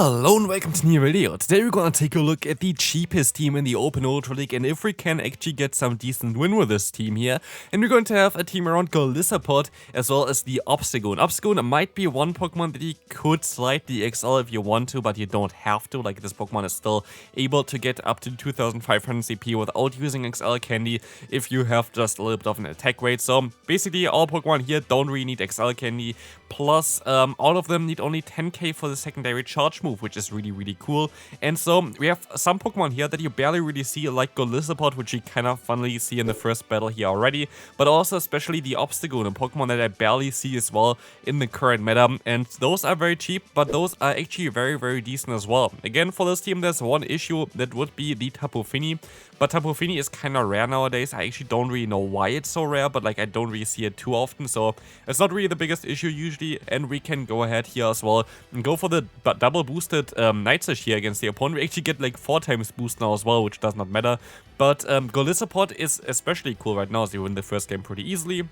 Hello and welcome to new video. Today we're gonna take a look at the cheapest team in the Open Ultra League and if we can actually get some decent win with this team here. And we're going to have a team around Golisopod as well as the Obstagoon. Obstagoon might be one Pokemon that you could slide the XL if you want to, but you don't have to. Like, this Pokemon is still able to get up to 2500 CP without using XL Candy if you have just a little bit of an attack rate. So basically all Pokemon here don't really need XL Candy. Plus, all of them need only 10k for the secondary charge move, which is really cool. And so we have some Pokemon here that you barely really see, like Golisopod, which you kind of funnily see in the first battle here already, but also especially the Obstagoon, a Pokemon that I barely see as well in the current meta. And those are very cheap, but those are actually very decent as well. Again, for this team, there's one issue that would be the Tapu Fini, but Tapu Fini is kind of rare nowadays. I actually don't really know why it's so rare, but like I don't really see it too often, so it's not really the biggest issue usually. And we can go ahead here as well and go for the double boosted Night Slash here against the opponent. We actually get like 4 times boost now as well, which does not matter. But Golisopod is especially cool right now, so you win the first game pretty easily,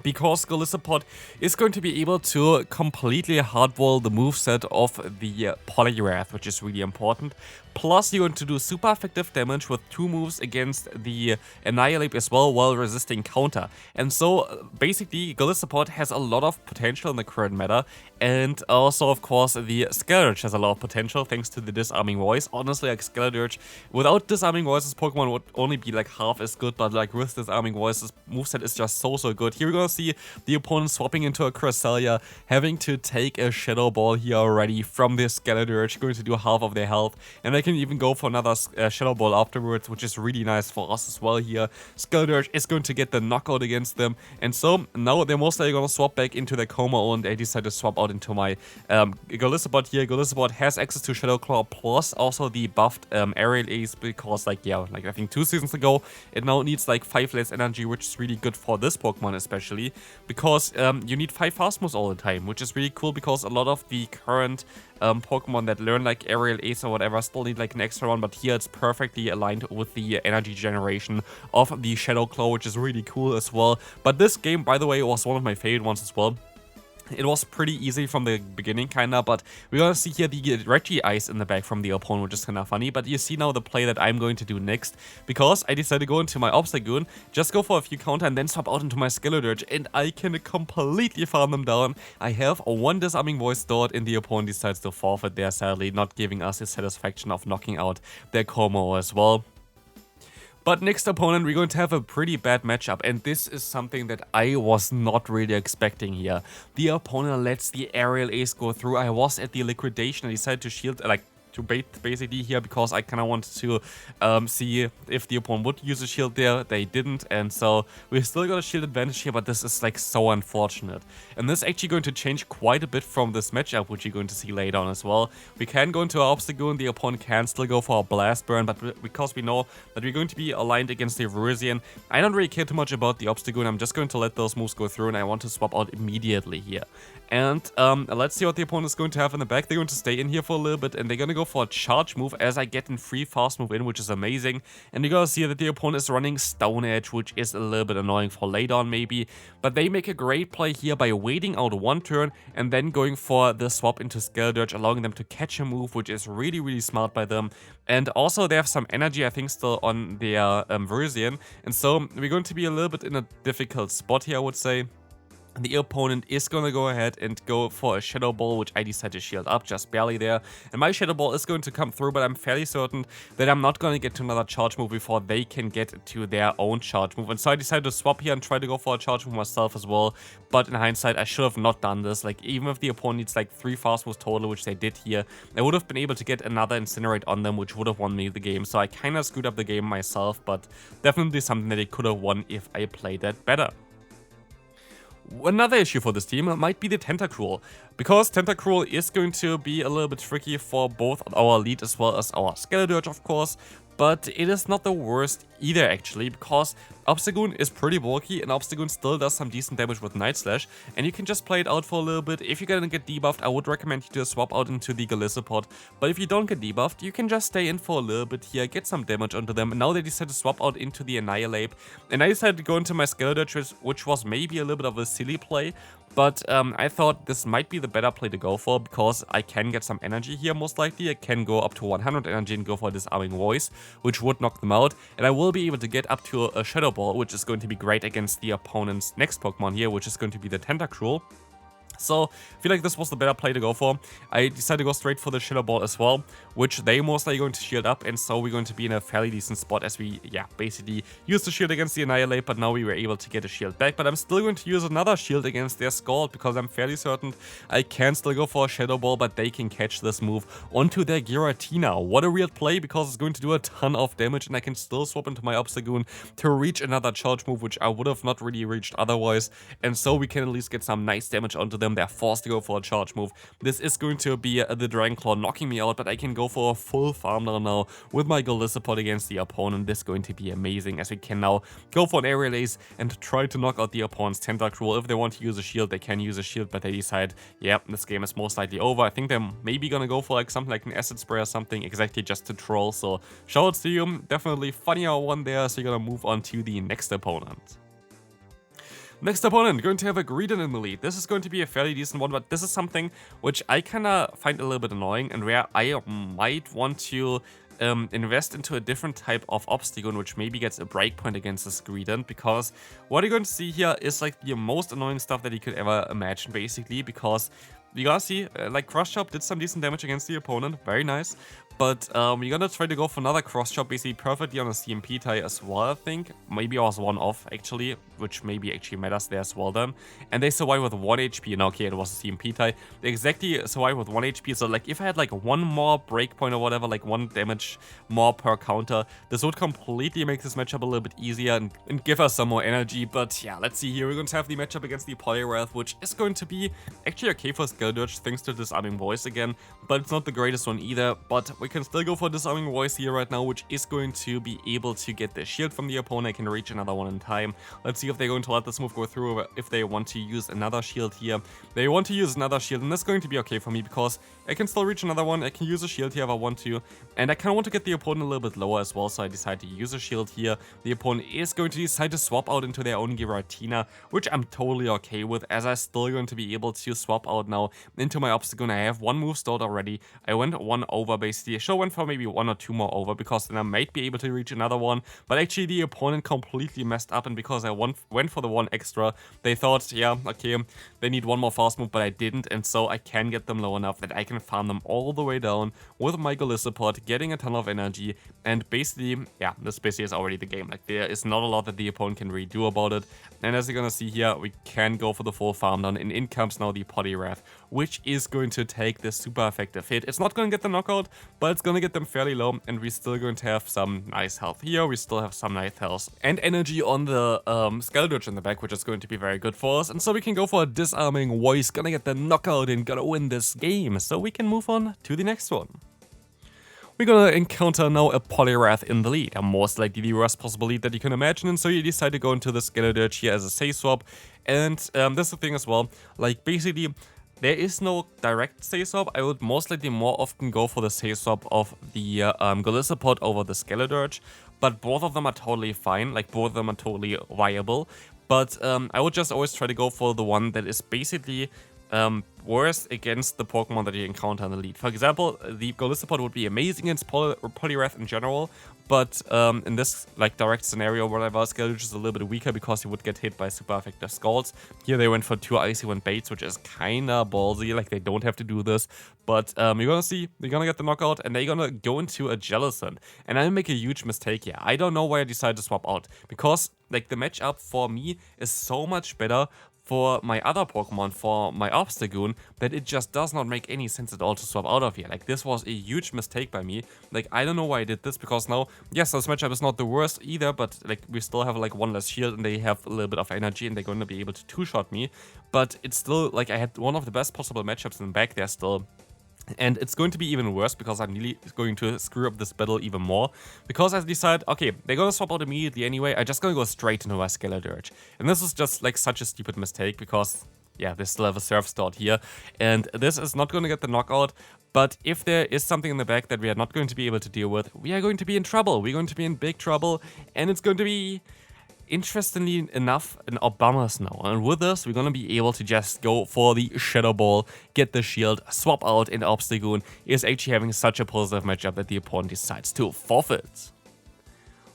because Golisopod is going to be able to completely hardwall the moveset of the Poliwrath, which is really important. Plus, you're going to do super effective damage with 2 moves against the Annihilate as well, while resisting counter. And so, basically, Golisopod has a lot of potential in the current meta. And also, of course, the Skeledirge has a lot of potential thanks to the Disarming Voice. Honestly, like, Skeledirge, without Disarming Voice, this Pokemon would only be like half as good. But like with Disarming Voice, this moveset is just so good. Here we're going to see the opponent swapping into a Cresselia, having to take a Shadow Ball here already from the Skeledirge, going to do half of their health. And they can even go for another Shadow Ball afterwards, which is really nice for us as well here. Skeledirge is going to get the knockout against them. And so now they're most likely going to swap back into their Coma, and I decided to swap out into my Golisopod here. Golisopod has access to Shadow Claw plus also the buffed Aerial Ace, because like, yeah, like I think 2 seasons ago, it now needs like 5 less energy, which is really good for this Pokemon especially, because you need 5 fast moves all the time, which is really cool because a lot of the current Pokemon that learn like Aerial Ace or whatever still need like an extra one, but here it's perfectly aligned with the energy generation of the Shadow Claw, which is really cool as well. But this game, by the way, was one of my favorite ones as well. It was pretty easy from the beginning, kinda, but we're gonna see here the Reggie Ice in the back from the opponent, which is kinda funny. But you see now the play that I'm going to do next, because I decided to go into my Obstagoon, just go for a few counter and then swap out into my Skeledirge, and I can completely farm them down. I have 1 Disarming Voice stored, and the opponent decides to forfeit there, sadly, not giving us the satisfaction of knocking out their Como as well. But next opponent, we're going to have a pretty bad matchup, and this is something that I was not really expecting here. The opponent lets the Aerial Ace go through. I was at the liquidation. I decided to shield, like, to bait basically here, because I kind of wanted to see if the opponent would use a shield there. They didn't, and so we still got a shield advantage here, but this is like so unfortunate. And this is actually going to change quite a bit from this matchup, which you're going to see later on as well. We can go into our Obstagoon, the opponent can still go for a Blast Burn, but because we know that we're going to be aligned against the Virizion, I don't really care too much about the Obstagoon. I'm just going to let those moves go through, and I want to swap out immediately here. And let's see what the opponent is going to have in the back. They're going to stay in here for a little bit, and they're going to go for a charge move as I get in free fast move in, which is amazing. And you're going to see that the opponent is running Stone Edge, which is a little bit annoying for later on maybe. But they make a great play here by waiting out 1 turn and then going for the swap into Skeledirge, allowing them to catch a move, which is really smart by them. And also they have some energy, I think, still on their Virizion. And so we're going to be a little bit in a difficult spot here, I would say. The opponent is going to go ahead and go for a Shadow Ball, which I decided to shield up just barely there. And my Shadow Ball is going to come through, but I'm fairly certain that I'm not going to get to another charge move before they can get to their own charge move. And so I decided to swap here and try to go for a charge move myself as well. But in hindsight, I should have not done this. Like, even if the opponent needs like 3 fast moves total, which they did here, I would have been able to get another Incinerate on them, which would have won me the game. So I kind of screwed up the game myself, but definitely something that I could have won if I played that better. Another issue for this team might be the Tentacruel, because Tentacruel is going to be a little bit tricky for both our lead as well as our Skeledirge, of course. But it is not the worst either, actually, because Obstagoon is pretty bulky, and Obstagoon still does some decent damage with Night Slash, and you can just play it out for a little bit. If you're gonna get debuffed, I would recommend you to swap out into the Golisopod, but if you don't get debuffed, you can just stay in for a little bit here, get some damage onto them. And now they decided to swap out into the Annihilate, and I decided to go into my Skeledirge, which was maybe a little bit of a silly play, But I thought this might be the better play to go for, because I can get some energy here most likely. I can go up to 100 energy and go for Disarming Voice, which would knock them out. And I will be able to get up to a Shadow Ball, which is going to be great against the opponent's next Pokemon here, which is going to be the Tentacruel. So, I feel like this was the better play to go for. I decided to go straight for the Shadow Ball as well, which they most likely going to shield up, and so we're going to be in a fairly decent spot as we, basically used the shield against the Annihilate, but now we were able to get a shield back. But I'm still going to use another shield against their Scald, because I'm fairly certain I can still go for a Shadow Ball, but they can catch this move onto their Giratina. What a weird play, because it's going to do a ton of damage, and I can still swap into my Obstagoon to reach another charge move, which I would have not really reached otherwise, and so we can at least get some nice damage onto them. They're forced to go for a charge move. This is going to be the Dragon Claw knocking me out, but I can go for a full farm down now with my Golisopod against the opponent. This is going to be amazing, as we can now go for an Aerial Ace and try to knock out the opponent's Tentacruel. If they want to use a shield, they can use a shield, but they decide, yeah, this game is most likely over. I think they're maybe gonna go for like something like an Acid Spray or something, exactly just to troll. So shoutouts to you, definitely funnier one there. So you're gonna move on to the next opponent. Next opponent, going to have a Greedent in the lead. This is going to be a fairly decent one, but this is something which I kinda find a little bit annoying, and where I might want to invest into a different type of Obstagoon, which maybe gets a breakpoint against this Greedent, because what you're going to see here is like the most annoying stuff that you could ever imagine, basically, because you gotta see, like, Cross Chop did some decent damage against the opponent, very nice. But you're gonna try to go for another Cross Chop, basically perfectly on a CMP tie as well, I think. Maybe I was one off, actually, which maybe actually matters there as well then. And they survive with 1 HP, and okay, it was a CMP tie. They exactly survive with 1 HP, so like if I had like one more breakpoint or whatever, like 1 damage more per counter, this would completely make this matchup a little bit easier and give us some more energy. But yeah, let's see here. We're going to have the matchup against the Poliwrath, which is going to be actually okay for Skeldurge, thanks to Disarming Voice again, but it's not the greatest one either. But we can still go for Disarming Voice here right now, which is going to be able to get the shield from the opponent. I can reach another one in time. Let's see if they're going to let this move go through, or if they want to use another shield here. They want to use another shield, and that's going to be okay for me, because I can still reach another one. I can use a shield here if I want to, and I kind of want to get the opponent a little bit lower as well, so I decide to use a shield here. The opponent is going to decide to swap out into their own Giratina, which I'm totally okay with, as I'm still going to be able to swap out now into my Obstagoon. I have one move stored already. I went one over, basically. I should went for maybe 1 or 2 more over, because then I might be able to reach another one, but actually the opponent completely messed up, and because I went for the 1 extra, they thought, yeah, okay, they need 1 more fast move, but I didn't, and so I can get them low enough that I can farm them all the way down with my Golisopod, getting a ton of energy, and basically, yeah, this basically is already the game. Like, there is not a lot that the opponent can really do about it, and as you're gonna see here, we can go for the full farm down, and in comes now the Poliwrath, which is going to take this super effective hit. It's not going to get the knockout, but it's going to get them fairly low, and we're still going to have some nice health here. We still have some nice health and energy on the Skeldurge in the back, which is going to be very good for us, and so we can go for a Disarming Voice, gonna get the knockout and gonna win this game, so we can move on to the next one. We're gonna encounter now a Poliwrath in the lead, most likely the worst possible lead that you can imagine, and so you decide to go into the Skeldurge here as a safe swap, and that's the thing as well, like, basically, there is no direct safe swap. I would most likely more often go for the safe swap of the Golisopod over the Skeldurge, but both of them are totally fine, like both of them are totally viable, but I would just always try to go for the one that is basically worse against the Pokemon that you encounter in the lead. For example, the Golisopod would be amazing against Poliwrath in general, but in this like direct scenario, whatever, Skeldurge is a little bit weaker because he would get hit by super effective Scalds. Here they went for 2 Icy Wind baits, which is kinda ballsy, like they don't have to do this, but you're gonna see, they're gonna get the knockout, and they're gonna go into a Jellicent, and I make a huge mistake here. I don't know why I decided to swap out, because like the matchup for me is so much better for my other Pokemon, for my Obstagoon, that it just does not make any sense at all to swap out of here. Like, this was a huge mistake by me. Like, I don't know why I did this, because now, yes, this matchup is not the worst either, but like, we still have like 1 less shield, and they have a little bit of energy, and they're going to be able to 2-shot me. But it's still, like, I had one of the best possible matchups in the back there still. And it's going to be even worse, because I'm really going to screw up this battle even more. Because I decide, okay, they're gonna swap out immediately anyway, I'm just gonna go straight into my Skeldurge. And this is just like such a stupid mistake, because, yeah, they still have a Surf Start here. And this is not gonna get the knockout, but if there is something in the back that we are not going to be able to deal with, we are going to be in trouble. We're going to be in big trouble, and it's going to be interestingly enough, an Obama's now. And with this, we're gonna be able to just go for the Shadow Ball, get the shield, swap out, and Obstagoon is actually having such a positive matchup that the opponent decides to forfeit.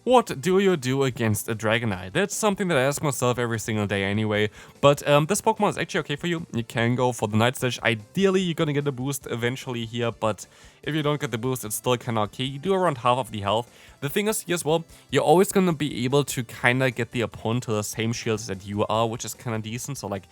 What do you do against a Dragonite? That's something that I ask myself every single day anyway, but this Pokemon is actually okay for you. You can go for the Night Slash. Ideally, you're gonna get a boost eventually here, but if you don't get the boost, it's still kinda okay. You do around half of the health. The thing is, here as well, you're always gonna be able to kinda get the opponent to the same shields that you are, which is kinda decent, so like,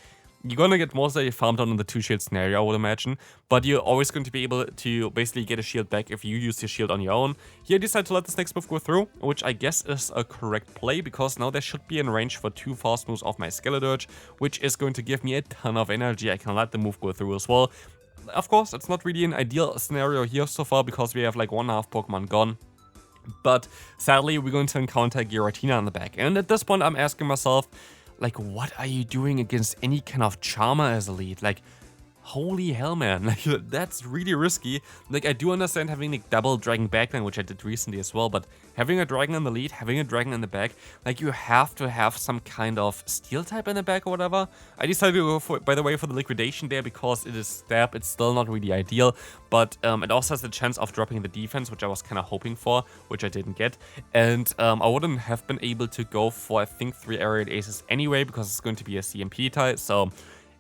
you're gonna get most of your farm down in the 2-shield scenario, I would imagine, but you're always going to be able to basically get a shield back if you use your shield on your own. Here I decide to let this next move go through, which I guess is a correct play, because now there should be in range for 2 fast moves off my Skeledirge, which is going to give me a ton of energy. I can let the move go through as well. Of course, it's not really an ideal scenario here so far, because we have like 1.5 Pokemon gone. But sadly, we're going to encounter Giratina on the back, and at this point I'm asking myself, like, what are you doing against any kind of Charmer as a lead? Like, holy hell, man. Like, that's really risky. Like, I do understand having like double Dragon backline, which I did recently as well, but having a Dragon in the lead, having a Dragon in the back, like, you have to have some kind of Steel type in the back or whatever. I decided to go for, by the way, for the Liquidation there, because it is stab. It's still not really ideal, but it also has the chance of dropping the defense, which I was kind of hoping for, which I didn't get. And I wouldn't have been able to go for, I think, 3 Aerial Aces anyway, because it's going to be a CMP type, so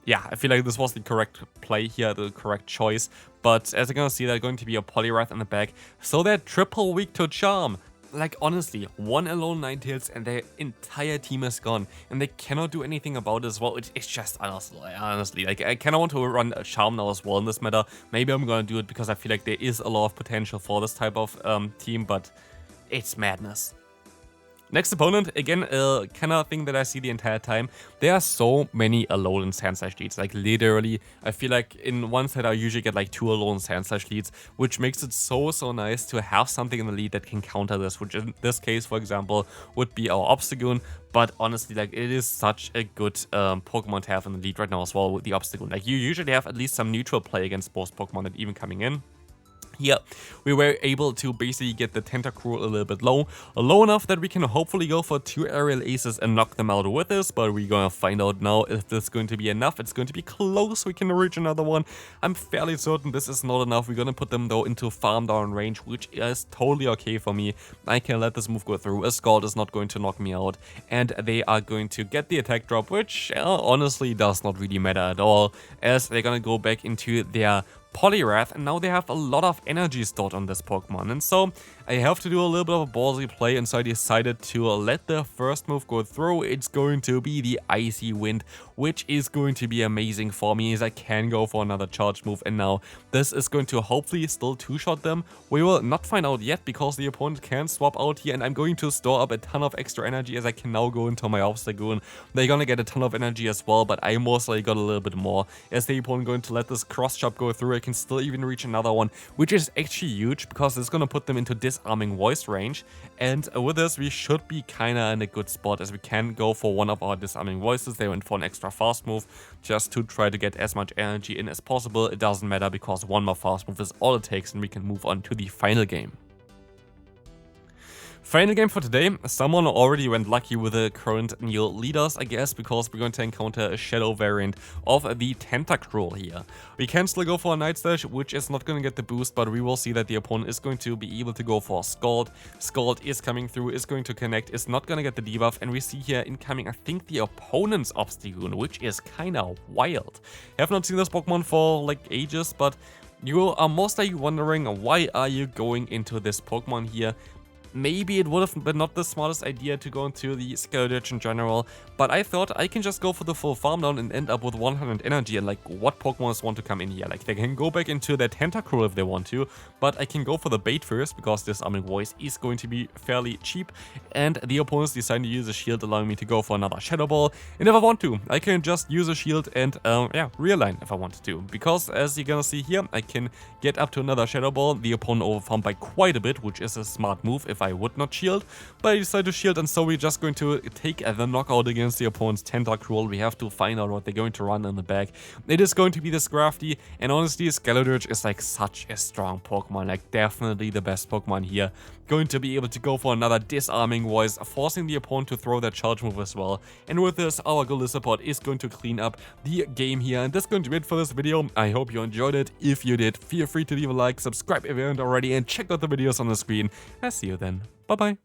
yeah, I feel like this was the correct play here, the correct choice. But as you're gonna see, they're going to be a Poliwrath in the back, so they're triple weak to Charm. Like, honestly, one alone Ninetales and their entire team is gone, and they cannot do anything about it as well. It's just honestly, like, I kind of want to run a Charm now as well in this meta. Maybe I'm gonna do it because I feel like there is a lot of potential for this type of team, but it's madness. Next opponent, again, kind of thing that I see the entire time. There are so many Alolan Sandslash leads, like literally, I feel like in one set I usually get like 2 Alolan Sandslash leads, which makes it so nice to have something in the lead that can counter this, which in this case, for example, would be our Obstagoon. But honestly, like, it is such a good Pokemon to have in the lead right now as well with the Obstagoon. Like, you usually have at least some neutral play against most Pokemon that even coming in. Here, we were able to basically get the Tentacruel a little bit low enough that we can hopefully go for 2 Aerial Aces and knock them out with this, but we're gonna find out now if this is going to be enough. It's going to be close, we can reach another one. I'm fairly certain this is not enough. We're gonna put them though into farm down range, which is totally okay for me. I can let this move go through. A Scald is not going to knock me out, and they are going to get the attack drop, which honestly does not really matter at all, as they're gonna go back into their Poliwrath, and now they have a lot of energy stored on this Pokemon, and so I have to do a little bit of a ballsy play, and so I decided to let the first move go through. It's going to be the Icy Wind, which is going to be amazing for me, as I can go for another charge move, and now this is going to hopefully still 2-shot them. We will not find out yet, because the opponent can swap out here, and I'm going to store up a ton of extra energy, as I can now go into my Obstagoon. They're gonna get a ton of energy as well, but I mostly got a little bit more, as the opponent going to let this cross chop go through. I can still even reach another one, which is actually huge, because it's gonna put them into disarming voice range, and with this we should be kinda in a good spot, as we can go for one of our disarming voices. They went for an extra fast move just to try to get as much energy in as possible. It doesn't matter, because one more fast move is all it takes, and we can move on to the final game. Final game for today. Someone already went lucky with the current new leaders, I guess, because we're going to encounter a Shadow variant of the Tentacruel here. We can still go for a Night Slash, which is not going to get the boost, but we will see that the opponent is going to be able to go for a Scald. Scald is coming through, is going to connect, is not going to get the debuff, and we see here incoming, I think, the opponent's Obstagoon, which is kind of wild. I have not seen this Pokemon for like ages, but you are most likely wondering, why are you going into this Pokemon here? Maybe it would have been not the smartest idea to go into the Skeledirge in general, but I thought I can just go for the full farm down and end up with 100 energy, and like, what Pokemons want to come in here? Like, they can go back into their Tentacruel if they want to, but I can go for the bait first, because this Disarming Voice is going to be fairly cheap, and the opponents decide to use a shield, allowing me to go for another Shadow Ball, and if I want to, I can just use a shield and yeah, realign if I wanted to, because as you're gonna see here, I can get up to another Shadow Ball. The opponent overfarmed by quite a bit, which is a smart move if if I would not shield, but I decided to shield, and so we're just going to take the knockout against the opponent's Tentacruel. We have to find out what they're going to run in the back. It is going to be this Crafty, and honestly, Skeledirge is like such a strong Pokemon, like definitely the best Pokemon here. Going to be able to go for another disarming voice, forcing the opponent to throw their charge move as well. And with this, our Golisopod is going to clean up the game here, and that's going to be it for this video. I hope you enjoyed it. If you did, feel free to leave a like, subscribe if you haven't already, and check out the videos on the screen. I'll see you then. Bye bye.